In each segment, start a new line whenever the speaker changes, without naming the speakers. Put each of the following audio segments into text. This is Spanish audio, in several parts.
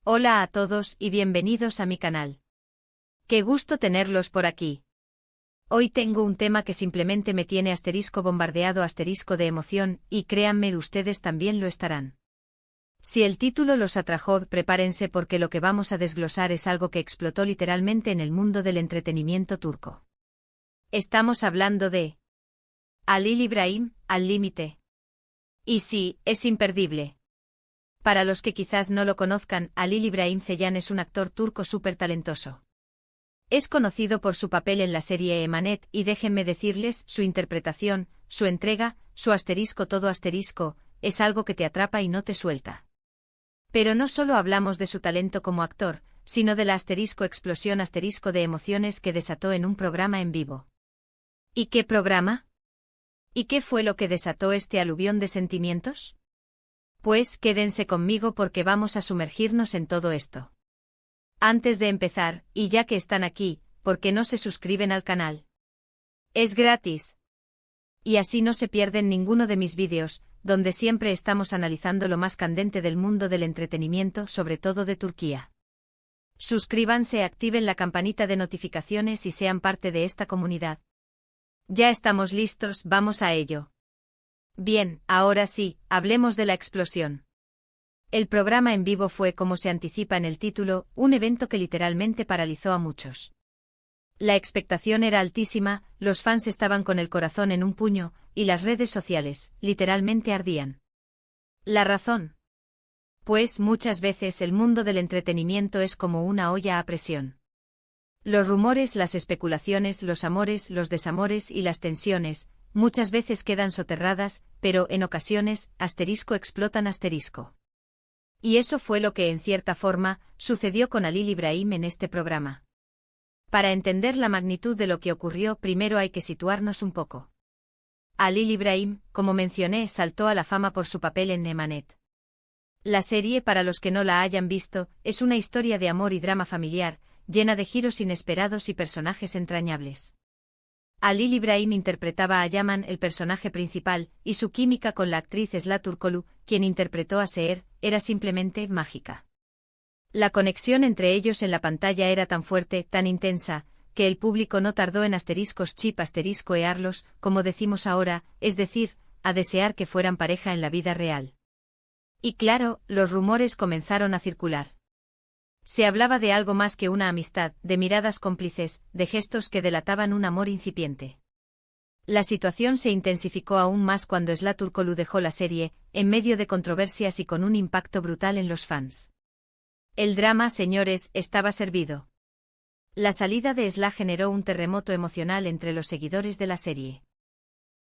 Hola a todos y bienvenidos a mi canal. Qué gusto tenerlos por aquí. Hoy tengo un tema que simplemente me tiene bombardeado de emoción, y créanme, ustedes también lo estarán. Si el título los atrajo, prepárense porque lo que vamos a desglosar es algo que explotó literalmente en el mundo del entretenimiento turco. Estamos hablando de Halil İbrahim, Al Límite. Y sí, es imperdible. Para los que quizás no lo conozcan, Halil İbrahim Ceylan es un actor turco súper talentoso. Es conocido por su papel en la serie Emanet y déjenme decirles, su interpretación, su entrega, su todo es algo que te atrapa y no te suelta. Pero no solo hablamos de su talento como actor, sino de la explosión de emociones que desató en un programa en vivo. ¿Y qué programa? ¿Y qué fue lo que desató este aluvión de sentimientos? Pues quédense conmigo porque vamos a sumergirnos en todo esto. Antes de empezar, y ya que están aquí, ¿por qué no se suscriben al canal? Es gratis. Y así no se pierden ninguno de mis vídeos, donde siempre estamos analizando lo más candente del mundo del entretenimiento, sobre todo de Turquía. Suscríbanse, activen la campanita de notificaciones y sean parte de esta comunidad. Ya estamos listos, vamos a ello. Bien, ahora sí, hablemos de la explosión. El programa en vivo fue, como se anticipa en el título, un evento que literalmente paralizó a muchos. La expectación era altísima, los fans estaban con el corazón en un puño, y las redes sociales, literalmente ardían. ¿La razón? Pues muchas veces el mundo del entretenimiento es como una olla a presión. Los rumores, las especulaciones, los amores, los desamores y las tensiones, muchas veces quedan soterradas, pero en ocasiones, explotan. Y eso fue lo que en cierta forma, sucedió con Halil İbrahim en este programa. Para entender la magnitud de lo que ocurrió, primero hay que situarnos un poco. Halil İbrahim, como mencioné, saltó a la fama por su papel en Emanet. La serie, para los que no la hayan visto, es una historia de amor y drama familiar, llena de giros inesperados y personajes entrañables. Halil İbrahim interpretaba a Yaman, el personaje principal, y su química con la actriz Esra Turkoglu, quien interpretó a Seher, era simplemente mágica. La conexión entre ellos en la pantalla era tan fuerte, tan intensa, que el público no tardó en earlos, como decimos ahora, es decir, a desear que fueran pareja en la vida real. Y claro, los rumores comenzaron a circular. Se hablaba de algo más que una amistad, de miradas cómplices, de gestos que delataban un amor incipiente. La situación se intensificó aún más cuando Esra Turkoglu dejó la serie, en medio de controversias y con un impacto brutal en los fans. El drama, señores, estaba servido. La salida de Esra generó un terremoto emocional entre los seguidores de la serie.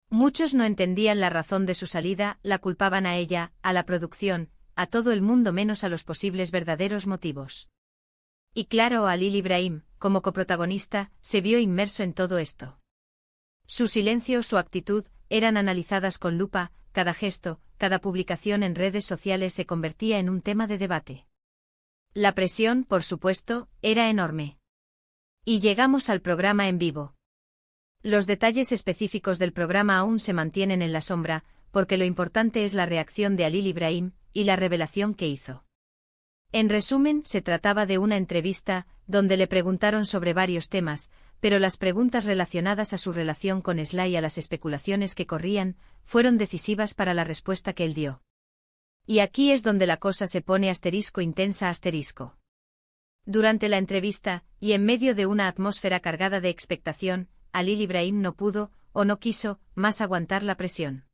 Muchos no entendían la razón de su salida, la culpaban a ella, a la producción, a todo el mundo menos a los posibles verdaderos motivos. Y claro, Halil İbrahim, como coprotagonista, se vio inmerso en todo esto. Su silencio, su actitud, eran analizadas con lupa, cada gesto, cada publicación en redes sociales se convertía en un tema de debate. La presión, por supuesto, era enorme. Y llegamos al programa en vivo. Los detalles específicos del programa aún se mantienen en la sombra, porque lo importante es la reacción de Halil İbrahim, y la revelación que hizo. En resumen, se trataba de una entrevista, donde le preguntaron sobre varios temas, pero las preguntas relacionadas a su relación con Esra y a las especulaciones que corrían, fueron decisivas para la respuesta que él dio. Y aquí es donde la cosa se pone intensa. Durante la entrevista, y en medio de una atmósfera cargada de expectación, Halil İbrahim no pudo, o no quiso, más aguantar la presión.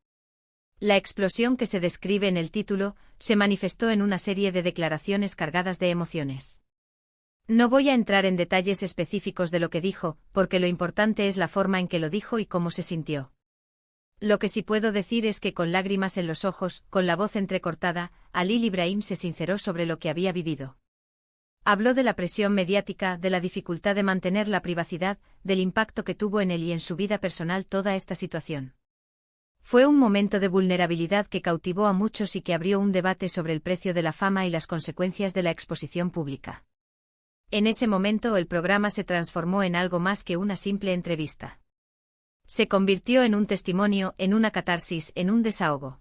La explosión que se describe en el título, se manifestó en una serie de declaraciones cargadas de emociones. No voy a entrar en detalles específicos de lo que dijo, porque lo importante es la forma en que lo dijo y cómo se sintió. Lo que sí puedo decir es que con lágrimas en los ojos, con la voz entrecortada, Halil İbrahim se sinceró sobre lo que había vivido. Habló de la presión mediática, de la dificultad de mantener la privacidad, del impacto que tuvo en él y en su vida personal toda esta situación. Fue un momento de vulnerabilidad que cautivó a muchos y que abrió un debate sobre el precio de la fama y las consecuencias de la exposición pública. En ese momento el programa se transformó en algo más que una simple entrevista. Se convirtió en un testimonio, en una catarsis, en un desahogo.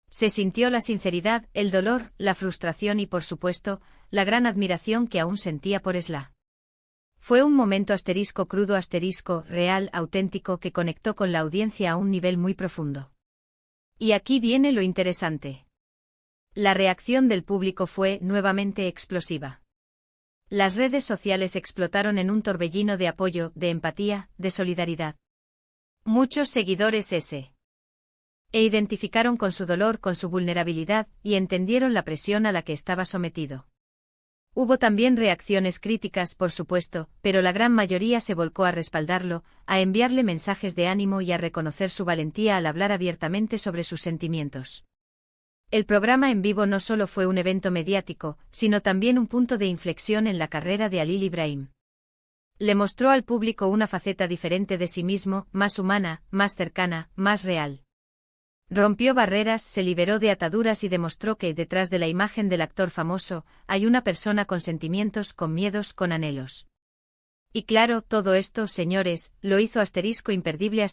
Se sintió la sinceridad, el dolor, la frustración y, por supuesto, la gran admiración que aún sentía por Sla. Fue un momento crudo real, auténtico que conectó con la audiencia a un nivel muy profundo. Y aquí viene lo interesante. La reacción del público fue nuevamente explosiva. Las redes sociales explotaron en un torbellino de apoyo, de empatía, de solidaridad. Muchos seguidores identificaron con su dolor, con su vulnerabilidad, y entendieron la presión a la que estaba sometido. Hubo también reacciones críticas, por supuesto, pero la gran mayoría se volcó a respaldarlo, a enviarle mensajes de ánimo y a reconocer su valentía al hablar abiertamente sobre sus sentimientos. El programa en vivo no solo fue un evento mediático, sino también un punto de inflexión en la carrera de Halil Ibrahim. Le mostró al público una faceta diferente de sí mismo, más humana, más cercana, más real. Rompió barreras, se liberó de ataduras y demostró que, detrás de la imagen del actor famoso, hay una persona con sentimientos, con miedos, con anhelos. Y claro, todo esto, señores, lo hizo imperdible.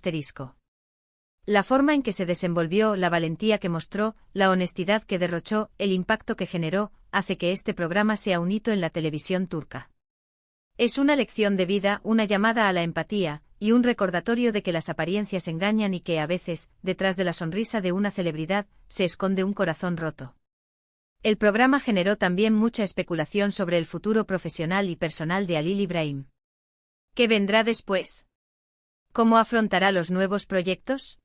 La forma en que se desenvolvió, la valentía que mostró, la honestidad que derrochó, el impacto que generó, hace que este programa sea un hito en la televisión turca. Es una lección de vida, una llamada a la empatía, y un recordatorio de que las apariencias engañan y que a veces, detrás de la sonrisa de una celebridad, se esconde un corazón roto. El programa generó también mucha especulación sobre el futuro profesional y personal de Halil Ibrahim. ¿Qué vendrá después? ¿Cómo afrontará los nuevos proyectos?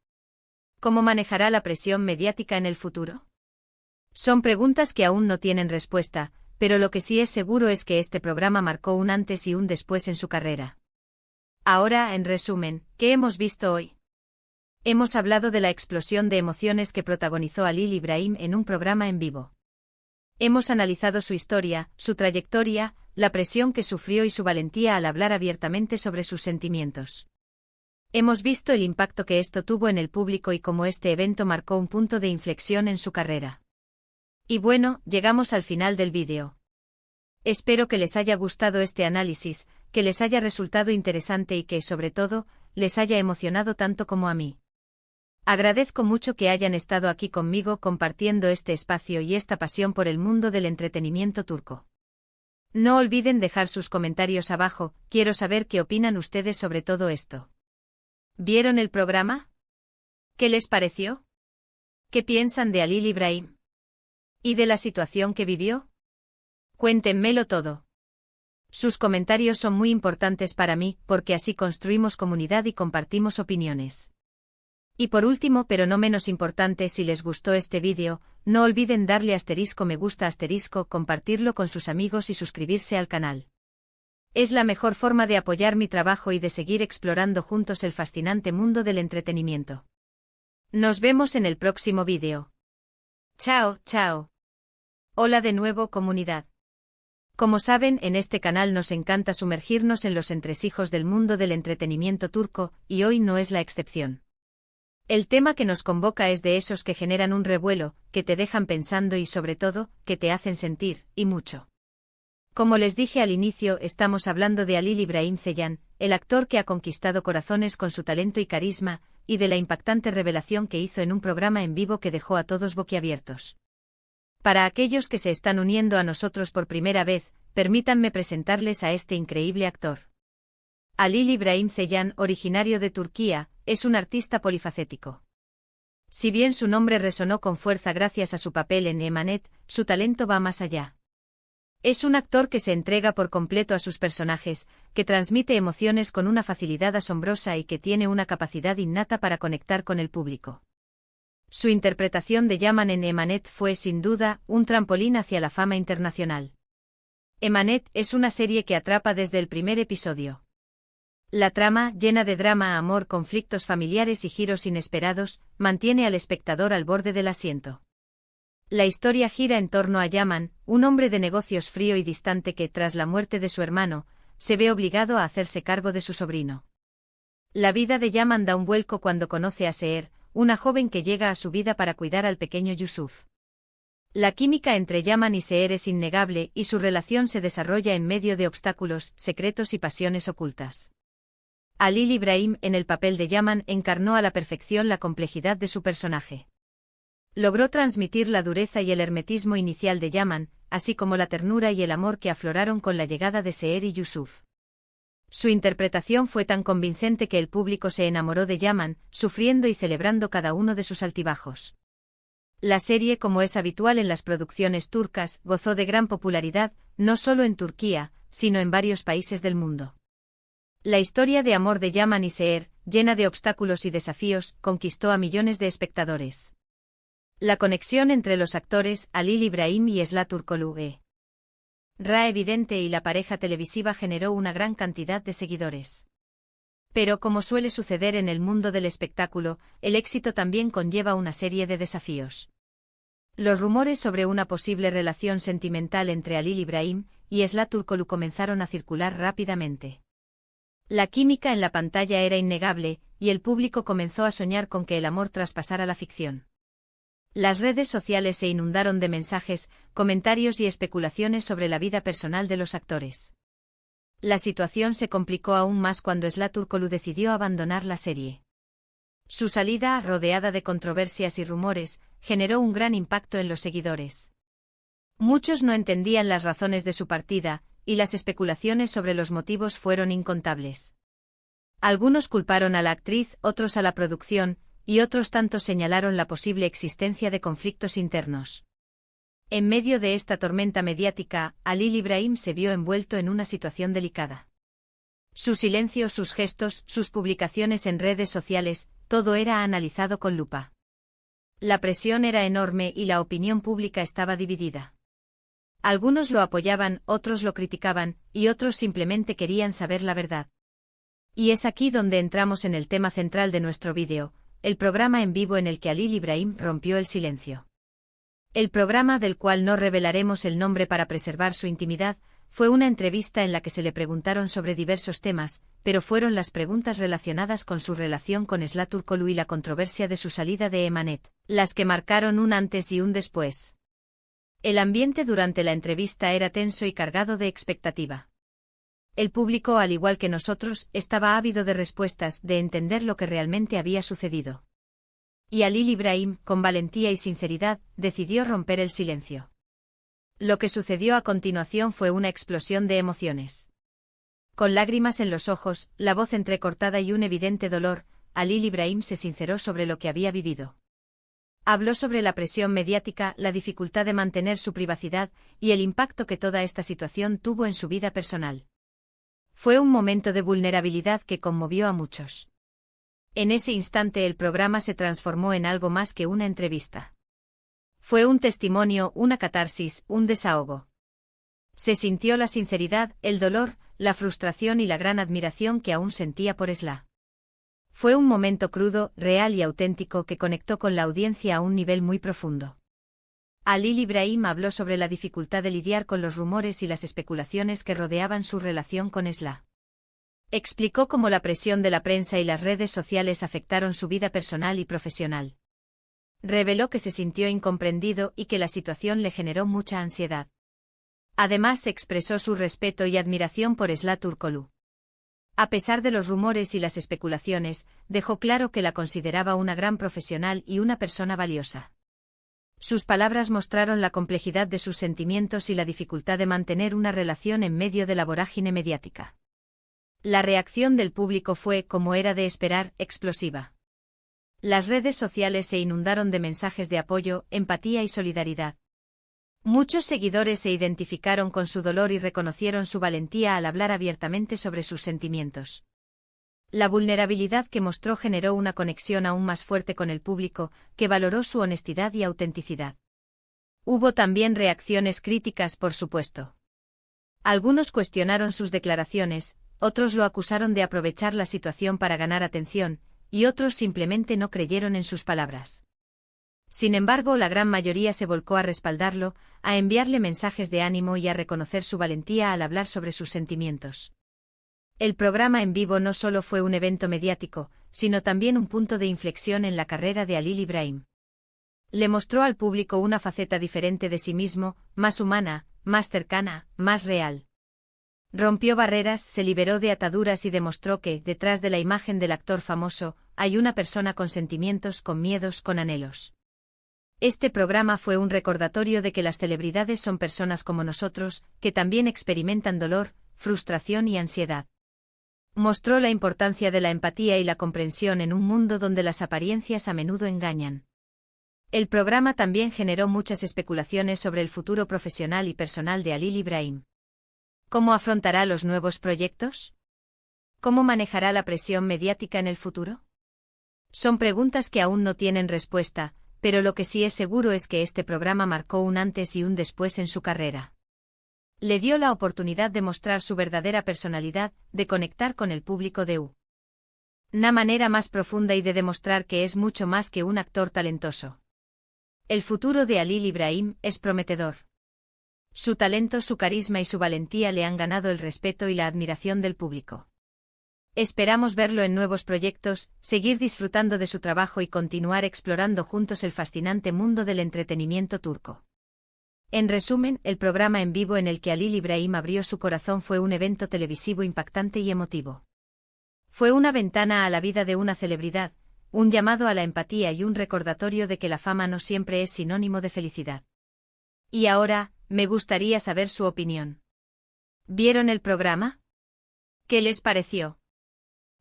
¿Cómo manejará la presión mediática en el futuro? Son preguntas que aún no tienen respuesta, pero lo que sí es seguro es que este programa marcó un antes y un después en su carrera. Ahora, en resumen, ¿qué hemos visto hoy? Hemos hablado de la explosión de emociones que protagonizó Halil Ibrahim en un programa en vivo. Hemos analizado su historia, su trayectoria, la presión que sufrió y su valentía al hablar abiertamente sobre sus sentimientos. Hemos visto el impacto que esto tuvo en el público y cómo este evento marcó un punto de inflexión en su carrera. Y bueno, llegamos al final del vídeo. Espero que les haya gustado este análisis, que les haya resultado interesante y que, sobre todo, les haya emocionado tanto como a mí. Agradezco mucho que hayan estado aquí conmigo compartiendo este espacio y esta pasión por el mundo del entretenimiento turco. No olviden dejar sus comentarios abajo, quiero saber qué opinan ustedes sobre todo esto. ¿Vieron el programa? ¿Qué les pareció? ¿Qué piensan de Halil Ibrahim? ¿Y de la situación que vivió? Cuéntenmelo todo. Sus comentarios son muy importantes para mí, porque así construimos comunidad y compartimos opiniones. Y por último, pero no menos importante, si les gustó este vídeo, no olviden darle me gusta, compartirlo con sus amigos y suscribirse al canal. Es la mejor forma de apoyar mi trabajo y de seguir explorando juntos el fascinante mundo del entretenimiento. Nos vemos en el próximo vídeo. Chao, chao. Hola de nuevo, comunidad. Como saben, en este canal nos encanta sumergirnos en los entresijos del mundo del entretenimiento turco, y hoy no es la excepción. El tema que nos convoca es de esos que generan un revuelo, que te dejan pensando y sobre todo, que te hacen sentir, y mucho. Como les dije al inicio, estamos hablando de Halil Ibrahim Ceylan, el actor que ha conquistado corazones con su talento y carisma, y de la impactante revelación que hizo en un programa en vivo que dejó a todos boquiabiertos. Para aquellos que se están uniendo a nosotros por primera vez, permítanme presentarles a este increíble actor. Halil Ibrahim Ceylan, originario de Turquía, es un artista polifacético. Si bien su nombre resonó con fuerza gracias a su papel en Emanet, su talento va más allá. Es un actor que se entrega por completo a sus personajes, que transmite emociones con una facilidad asombrosa y que tiene una capacidad innata para conectar con el público. Su interpretación de Yaman en Emanet fue, sin duda, un trampolín hacia la fama internacional. Emanet es una serie que atrapa desde el primer episodio. La trama, llena de drama, amor, conflictos familiares y giros inesperados, mantiene al espectador al borde del asiento. La historia gira en torno a Yaman, un hombre de negocios frío y distante que, tras la muerte de su hermano, se ve obligado a hacerse cargo de su sobrino. La vida de Yaman da un vuelco cuando conoce a Seher, una joven que llega a su vida para cuidar al pequeño Yusuf. La química entre Yaman y Seher es innegable y su relación se desarrolla en medio de obstáculos, secretos y pasiones ocultas. Halil Ibrahim, en el papel de Yaman, encarnó a la perfección la complejidad de su personaje. Logró transmitir la dureza y el hermetismo inicial de Yaman, así como la ternura y el amor que afloraron con la llegada de Seher y Yusuf. Su interpretación fue tan convincente que el público se enamoró de Yaman, sufriendo y celebrando cada uno de sus altibajos. La serie, como es habitual en las producciones turcas, gozó de gran popularidad, no solo en Turquía, sino en varios países del mundo. La historia de amor de Yaman y Seher, llena de obstáculos y desafíos, conquistó a millones de espectadores. La conexión entre los actores, Halil İbrahim y Esla Turkoglu era evidente y la pareja televisiva generó una gran cantidad de seguidores. Pero como suele suceder en el mundo del espectáculo, el éxito también conlleva una serie de desafíos. Los rumores sobre una posible relación sentimental entre Halil İbrahim y Esla Turkoglu comenzaron a circular rápidamente. La química en la pantalla era innegable, y el público comenzó a soñar con que el amor traspasara la ficción. Las redes sociales se inundaron de mensajes, comentarios y especulaciones sobre la vida personal de los actores. La situación se complicó aún más cuando Esla Turkoglu decidió abandonar la serie. Su salida, rodeada de controversias y rumores, generó un gran impacto en los seguidores. Muchos no entendían las razones de su partida, y las especulaciones sobre los motivos fueron incontables. Algunos culparon a la actriz, otros a la producción, y otros tantos señalaron la posible existencia de conflictos internos. En medio de esta tormenta mediática, Halil İbrahim se vio envuelto en una situación delicada. Su silencio, sus gestos, sus publicaciones en redes sociales, todo era analizado con lupa. La presión era enorme y la opinión pública estaba dividida. Algunos lo apoyaban, otros lo criticaban, y otros simplemente querían saber la verdad. Y es aquí donde entramos en el tema central de nuestro vídeo, el programa en vivo en el que Halil İbrahim rompió el silencio. El programa, del cual no revelaremos el nombre para preservar su intimidad, fue una entrevista en la que se le preguntaron sobre diversos temas, pero fueron las preguntas relacionadas con su relación con Esla Turkoglu y la controversia de su salida de Emanet, las que marcaron un antes y un después. El ambiente durante la entrevista era tenso y cargado de expectativa. El público, al igual que nosotros, estaba ávido de respuestas, de entender lo que realmente había sucedido. Y Halil İbrahim, con valentía y sinceridad, decidió romper el silencio. Lo que sucedió a continuación fue una explosión de emociones. Con lágrimas en los ojos, la voz entrecortada y un evidente dolor, Halil İbrahim se sinceró sobre lo que había vivido. Habló sobre la presión mediática, la dificultad de mantener su privacidad, y el impacto que toda esta situación tuvo en su vida personal. Fue un momento de vulnerabilidad que conmovió a muchos. En ese instante el programa se transformó en algo más que una entrevista. Fue un testimonio, una catarsis, un desahogo. Se sintió la sinceridad, el dolor, la frustración y la gran admiración que aún sentía por Esla. Fue un momento crudo, real y auténtico que conectó con la audiencia a un nivel muy profundo. Halil İbrahim habló sobre la dificultad de lidiar con los rumores y las especulaciones que rodeaban su relación con Esla. Explicó cómo la presión de la prensa y las redes sociales afectaron su vida personal y profesional. Reveló que se sintió incomprendido y que la situación le generó mucha ansiedad. Además, expresó su respeto y admiración por Esla Turkoglu. A pesar de los rumores y las especulaciones, dejó claro que la consideraba una gran profesional y una persona valiosa. Sus palabras mostraron la complejidad de sus sentimientos y la dificultad de mantener una relación en medio de la vorágine mediática. La reacción del público fue, como era de esperar, explosiva. Las redes sociales se inundaron de mensajes de apoyo, empatía y solidaridad. Muchos seguidores se identificaron con su dolor y reconocieron su valentía al hablar abiertamente sobre sus sentimientos. La vulnerabilidad que mostró generó una conexión aún más fuerte con el público, que valoró su honestidad y autenticidad. Hubo también reacciones críticas, por supuesto. Algunos cuestionaron sus declaraciones, otros lo acusaron de aprovechar la situación para ganar atención, y otros simplemente no creyeron en sus palabras. Sin embargo, la gran mayoría se volcó a respaldarlo, a enviarle mensajes de ánimo y a reconocer su valentía al hablar sobre sus sentimientos. El programa en vivo no solo fue un evento mediático, sino también un punto de inflexión en la carrera de Halil İbrahim. Le mostró al público una faceta diferente de sí mismo, más humana, más cercana, más real. Rompió barreras, se liberó de ataduras y demostró que, detrás de la imagen del actor famoso, hay una persona con sentimientos, con miedos, con anhelos. Este programa fue un recordatorio de que las celebridades son personas como nosotros, que también experimentan dolor, frustración y ansiedad. Mostró la importancia de la empatía y la comprensión en un mundo donde las apariencias a menudo engañan. El programa también generó muchas especulaciones sobre el futuro profesional y personal de Halil İbrahim. ¿Cómo afrontará los nuevos proyectos? ¿Cómo manejará la presión mediática en el futuro? Son preguntas que aún no tienen respuesta, pero lo que sí es seguro es que este programa marcó un antes y un después en su carrera. Le dio la oportunidad de mostrar su verdadera personalidad, de conectar con el público de una manera más profunda y de demostrar que es mucho más que un actor talentoso. El futuro de Halil İbrahim es prometedor. Su talento, su carisma y su valentía le han ganado el respeto y la admiración del público. Esperamos verlo en nuevos proyectos, seguir disfrutando de su trabajo y continuar explorando juntos el fascinante mundo del entretenimiento turco. En resumen, el programa en vivo en el que Halil İbrahim abrió su corazón fue un evento televisivo impactante y emotivo. Fue una ventana a la vida de una celebridad, un llamado a la empatía y un recordatorio de que la fama no siempre es sinónimo de felicidad. Y ahora, me gustaría saber su opinión. ¿Vieron el programa? ¿Qué les pareció?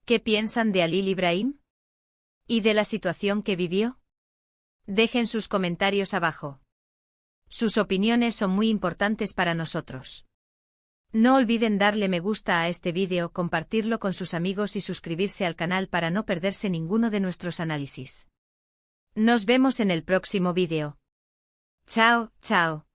¿Qué piensan de Halil İbrahim? ¿Y de la situación que vivió? Dejen sus comentarios abajo. Sus opiniones son muy importantes para nosotros. No olviden darle me gusta a este vídeo, compartirlo con sus amigos y suscribirse al canal para no perderse ninguno de nuestros análisis. Nos vemos en el próximo vídeo. Chao, chao.